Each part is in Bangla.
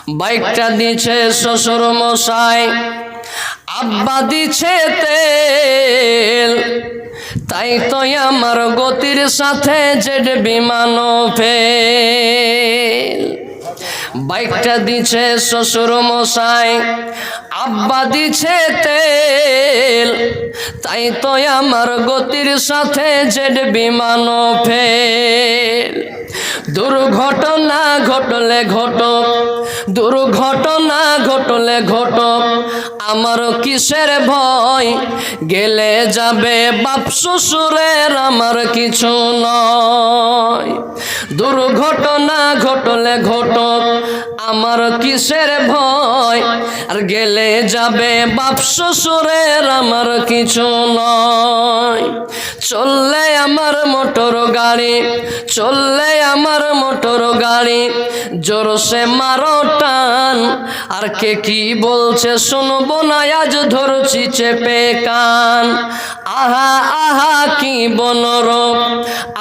বাইকটা দিছে শ্বশুর মশাই, আব্বা দিছে তেল, তাই তো আমার গতির সাথে জেড বিমানও ফেল। বাইকটা দিছে শ্বশুর মশাই, আব্বা দিছে তেল, তাই তো আমার গতির সাথে জেড বিমানও ফেল। দুর্ঘটনা ঘটলে ঘটক, দুর্ঘটনা ঘটলে ঘটক, আমার কিসের ভয়, গেলে যাবে বাপ শ্বশুরের আমার কিছু নয়। দুর্ঘটনা ঘটলে ঘটক, আমার কিসের ভয়, আর গেলে যাবে বাপ শ্বশুরের আমার কিছু নয়। চললে আমার মোটর গাড়ি, চললে আমার মোটর গাড়ি, জোরসে মারো টান, আর কে কি বলছে শুনবো না, আজ ধরছি চেপে কান। আহা আহা কি বনরূপ,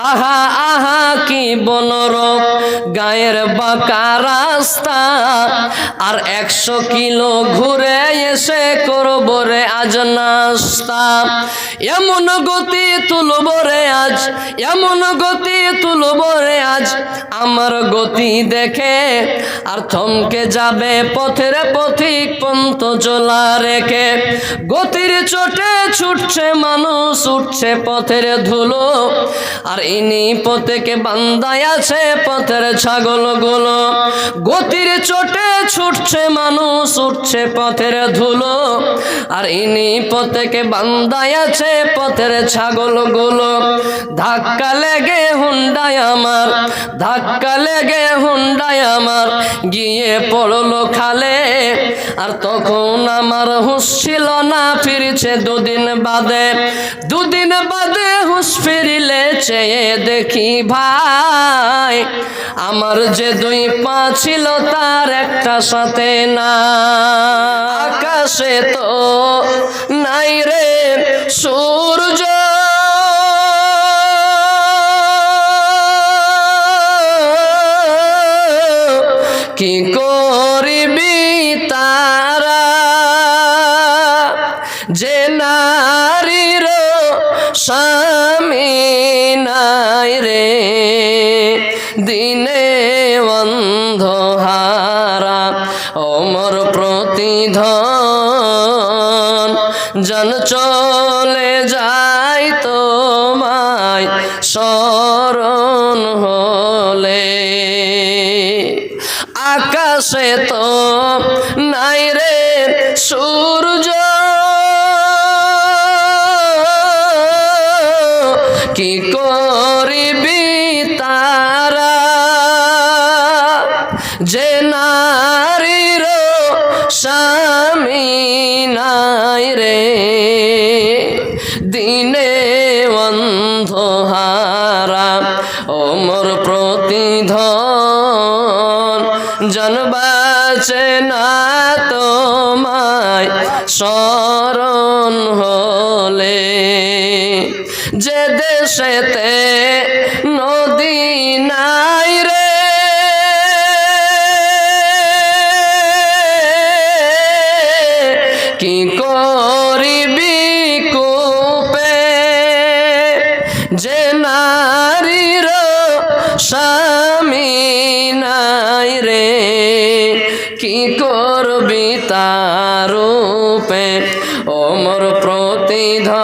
আহা আহা কি বনরূপ, গায়ের বাঁকা রাস্তা, আর 100 কিলো ঘুরে এসে করবো রে আজ নাস্তা। এমন গতি তুলবো রে আজ, এমন গতি তুলবো রে আজ, আমার গতি দেখে আর থমকে যাবে পথের পথিক পন্থ চলা রেখে। গতির চোটে ছুটছে মানুষ, উঠছে পথের ধুলো, আর ইনি পথেকে বান্ধায় আছে পথের ছাগলগুলো। গতির চোটে ছুটছে মানুষ, উঠছে পথের ধুলো, আর ইনি পথেকে বান্ধায় আছে পথের ছাগলগুলো। ধাক্কা লেগে হুন্ডায় আমার, ধাক্কা লেগে হুন্ডায় আমার গিয়ে পড়লো খালে, আর তখন আমার হুঁশ ছিল না, ফিরছে দুদিন বাদে। দুদিন বাদে হুঁশ ফিরিলে চেয়ে দেখি ভাই, আমার যে 2 পা ছিল তার একটা সাথে না। আকাশে তো নাই রে সূর্য, কি করিবি তারা, যে নারীর স্বামী নাই রে, দিনে অন্ধহারা অমর প্রতিধন, জন চলে যায় তোমায় স্মরণ হলে। আকাশে তো নাই রে সূর্য, কি করিবি তারা, যে নারীর স্বামী নাই রে, দিনে অন্ধহারা অমর প্রতিধন, জন বাঁচে না তোমায় স্মরণ হলে। যে দেশেতে নদী নাই রে, কি করিবি কূপে, যে নারীর স্বামী নাই রে, কি করবি তার রূপে অমর প্রতিধন,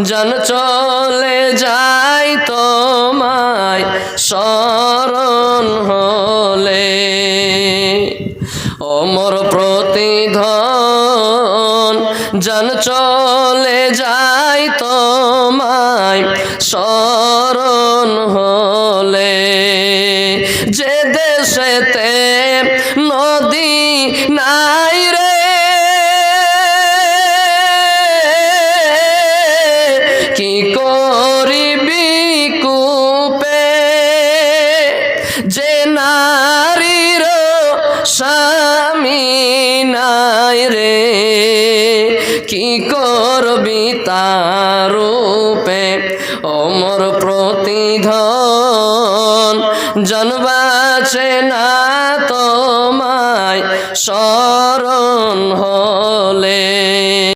জন চলে যায় তোমায় স্মরণ হলে। অমর প্রতিধন, জন চলে যায় তোমায় স্মরণ হলে। যে দেশেতে নদী নাই রে, কি করিবি কূপে, যে নারীর স্বামী নাই রে, কি করবি তার রূপে অমর প্রতিধন, জন বাঁচে না তো শরণ